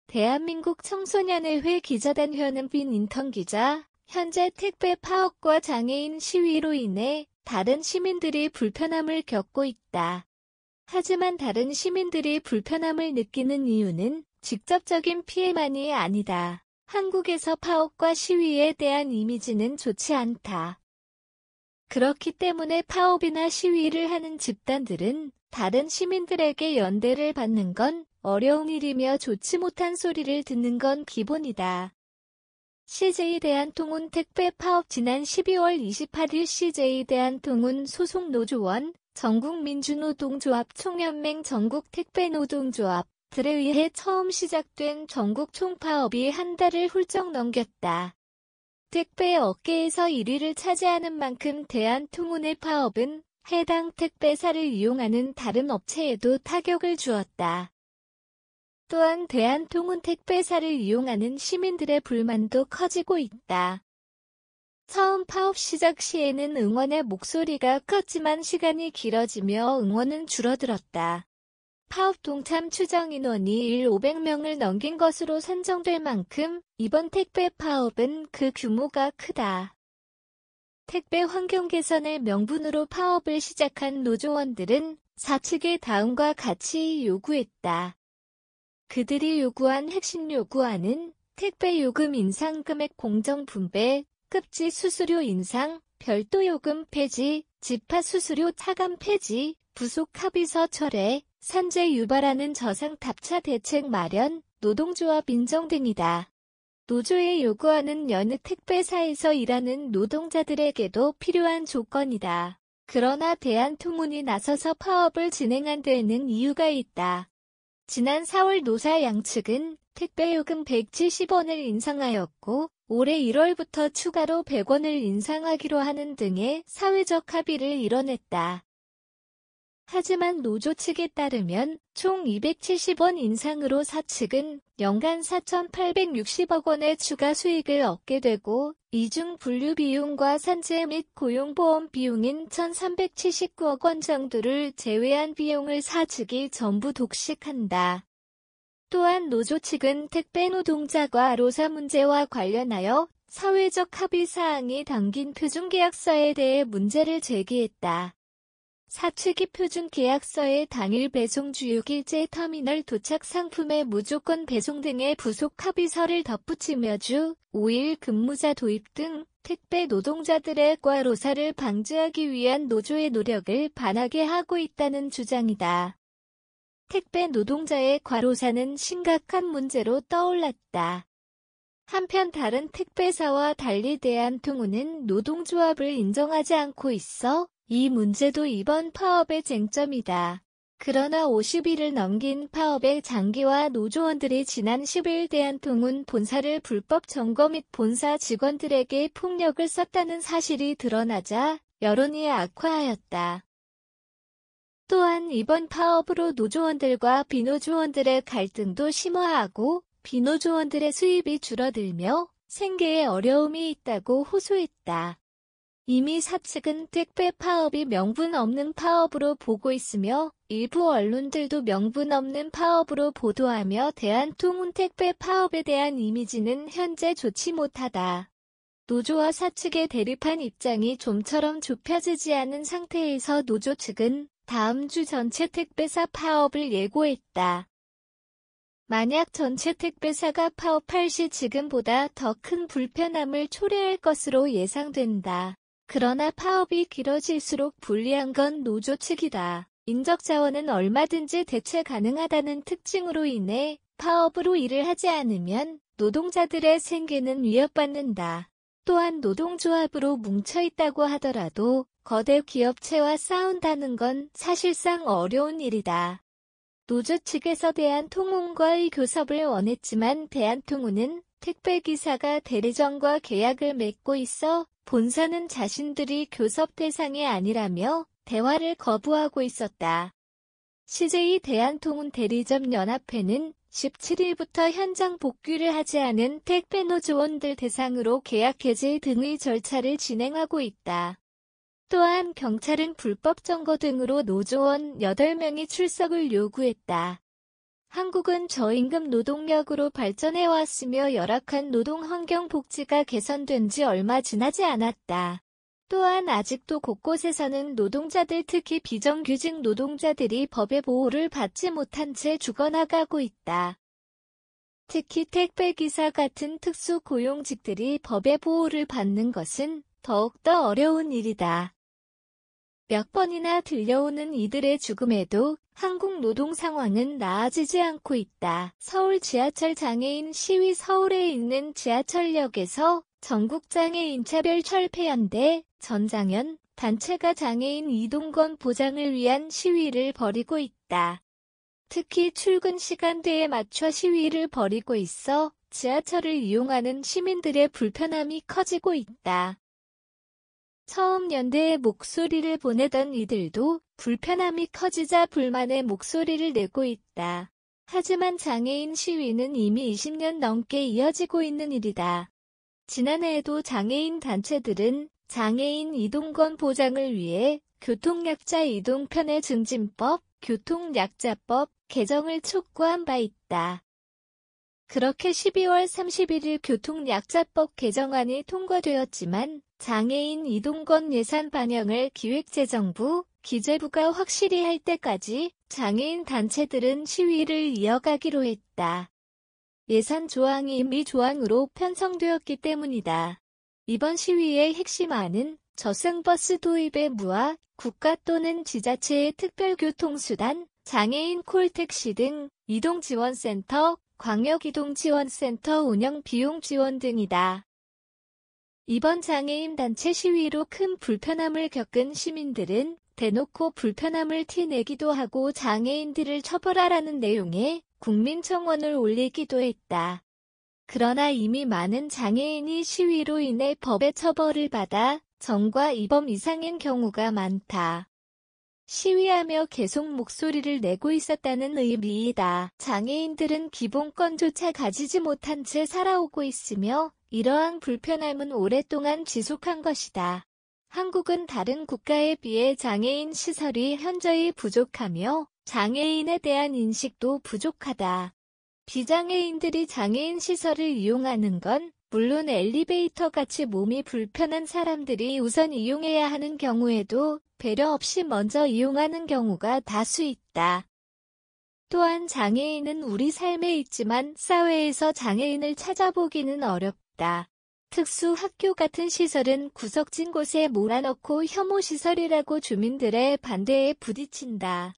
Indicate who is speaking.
Speaker 1: 대한민국 청소년의회 기자단 현은빈 인턴 기자, 현재 택배 파업과 장애인 시위로 인해 다른 시민들이 불편함을 겪고 있다. 하지만 다른 시민들이 불편함을 느끼는 이유는 직접적인 피해만이 아니다. 한국에서 파업과 시위에 대한 이미지는 좋지 않다. 그렇기 때문에 파업이나 시위를 하는 집단들은 다른 시민들에게 연대를 받는 건 어려운 일이며 좋지 못한 소리를 듣는 건 기본이다. CJ 대한통운 택배 파업 지난 12월 28일 CJ 대한통운 소속 노조원, 전국민주노동조합 총연맹 전국택배노동조합들에 의해 처음 시작된 전국 총파업이 한 달을 훌쩍 넘겼다. 택배 업계에서 1위를 차지하는 만큼 대한통운의 파업은 해당 택배사를 이용하는 다른 업체에도 타격을 주었다. 또한 대한통운 택배사를 이용하는 시민들의 불만도 커지고 있다. 처음 파업 시작 시에는 응원의 목소리가 컸지만 시간이 길어지며 응원은 줄어들었다. 파업 동참 추정 인원이 500명을 넘긴 것으로 산정될 만큼 이번 택배 파업은 그 규모가 크다. 택배 환경 개선을 명분으로 파업을 시작한 노조원들은 사측에 다음과 같이 요구했다. 그들이 요구한 핵심 요구안은 택배 요금 인상 금액 공정 분배, 급지 수수료 인상, 별도 요금 폐지, 집하 수수료 차감 폐지, 부속 합의서 철회, 산재 유발하는 저상 탑차 대책 마련, 노동조합 인정 등이다. 노조의 요구안은 여느 택배사에서 일하는 노동자들에게도 필요한 조건이다. 그러나 대한통운이 나서서 파업을 진행한 데에는 이유가 있다. 지난 4월 노사 양측은 택배요금 170원을 인상하였고 올해 1월부터 추가로 100원을 인상하기로 하는 등의 사회적 합의를 이뤄냈다. 하지만 노조 측에 따르면 총 270원 인상으로 사측은 연간 4,860억 원의 추가 수익을 얻게 되고 이중 분류 비용과 산재 및 고용보험 비용인 1,379억 원 정도를 제외한 비용을 사측이 전부 독식한다. 또한 노조 측은 택배 노동자과 노사 문제와 관련하여 사회적 합의 사항이 담긴 표준계약서에 대해 문제를 제기했다. 사측이 표준계약서의 당일 배송 주요일제 터미널 도착 상품의 무조건 배송 등의 부속 합의서를 덧붙이며 주 5일 근무자 도입 등 택배 노동자들의 과로사를 방지하기 위한 노조의 노력을 반하게 하고 있다는 주장이다. 택배 노동자의 과로사는 심각한 문제로 떠올랐다. 한편 다른 택배사와 달리 대한통운은 노동조합을 인정하지 않고 있어 이 문제도 이번 파업의 쟁점이다. 그러나 50일을 넘긴 파업의 장기와 노조원들이 지난 10일 대한통운 본사를 불법 점거 및 본사 직원들에게 폭력을 썼다는 사실이 드러나자 여론이 악화하였다. 또한 이번 파업으로 노조원들과 비노조원들의 갈등도 심화하고 비노조원들의 수입이 줄어들며 생계에 어려움이 있다고 호소했다. 이미 사측은 택배 파업이 명분 없는 파업으로 보고 있으며 일부 언론들도 명분 없는 파업으로 보도하며 대한통운 택배 파업에 대한 이미지는 현재 좋지 못하다. 노조와 사측의 대립한 입장이 좀처럼 좁혀지지 않은 상태에서 노조 측은 다음 주 전체 택배사 파업을 예고했다. 만약 전체 택배사가 파업할 시 지금보다 더 큰 불편함을 초래할 것으로 예상된다. 그러나 파업이 길어질수록 불리한 건 노조 측이다. 인적 자원은 얼마든지 대체 가능하다는 특징으로 인해 파업으로 일을 하지 않으면 노동자들의 생계는 위협받는다. 또한 노동조합으로 뭉쳐있다고 하더라도 거대 기업체와 싸운다는 건 사실상 어려운 일이다. 노조 측에서 대한통운과의 교섭을 원했지만 대한통운은 택배기사가 대리점과 계약을 맺고 있어 본사는 자신들이 교섭 대상이 아니라며 대화를 거부하고 있었다. CJ 대한통운 대리점 연합회는 17일부터 현장 복귀를 하지 않은 택배 노조원들 대상으로 계약 해지 등의 절차를 진행하고 있다. 또한 경찰은 불법 점거 등으로 노조원 8명이 출석을 요구했다. 한국은 저임금 노동력으로 발전해왔으며 열악한 노동 환경 복지가 개선된 지 얼마 지나지 않았다. 또한 아직도 곳곳에서는 노동자들 특히 비정규직 노동자들이 법의 보호를 받지 못한 채 죽어나가고 있다. 특히 택배기사 같은 특수 고용직들이 법의 보호를 받는 것은 더욱더 어려운 일이다. 몇 번이나 들려오는 이들의 죽음에도 한국 노동 상황은 나아지지 않고 있다. 서울 지하철 장애인 시위. 서울에 있는 지하철역에서 전국장애인 차별철폐연대 전장현 단체가 장애인 이동권 보장을 위한 시위를 벌이고 있다. 특히 출근 시간대에 맞춰 시위를 벌이고 있어 지하철을 이용하는 시민들의 불편함이 커지고 있다. 처음 연대에 목소리를 보내던 이들도 불편함이 커지자 불만의 목소리를 내고 있다. 하지만 장애인 시위는 이미 20년 넘게 이어지고 있는 일이다. 지난해에도 장애인 단체들은 장애인 이동권 보장을 위해 교통약자 이동편의 증진법, 교통약자법 개정을 촉구한 바 있다. 그렇게 12월 31일 교통약자법 개정안이 통과되었지만 장애인 이동권 예산 반영을 기획재정부, 기재부가 확실히 할 때까지 장애인 단체들은 시위를 이어가기로 했다. 예산 조항이 임의 조항으로 편성되었기 때문이다. 이번 시위의 핵심안은 저승버스 도입의 무화, 국가 또는 지자체의 특별교통수단, 장애인 콜택시 등 이동지원센터, 광역이동지원센터 운영 비용 지원 등이다. 이번 장애인 단체 시위로 큰 불편함을 겪은 시민들은 대놓고 불편함을 티내기도 하고 장애인들을 처벌하라는 내용의 국민청원을 올리기도 했다. 그러나 이미 많은 장애인이 시위로 인해 법의 처벌을 받아 정과 이범 이상인 경우가 많다. 시위하며 계속 목소리를 내고 있었다는 의미이다. 장애인들은 기본권조차 가지지 못한 채 살아오고 있으며 이러한 불편함은 오랫동안 지속한 것이다. 한국은 다른 국가에 비해 장애인 시설이 현저히 부족하며 장애인에 대한 인식도 부족하다. 비장애인들이 장애인 시설을 이용하는 건 물론 엘리베이터같이 몸이 불편한 사람들이 우선 이용해야 하는 경우에도 배려 없이 먼저 이용하는 경우가 다수 있다. 또한 장애인은 우리 삶에 있지만 사회에서 장애인을 찾아보기는 어렵다. 특수 학교 같은 시설은 구석진 곳에 몰아넣고 혐오시설이라고 주민들의 반대에 부딪힌다.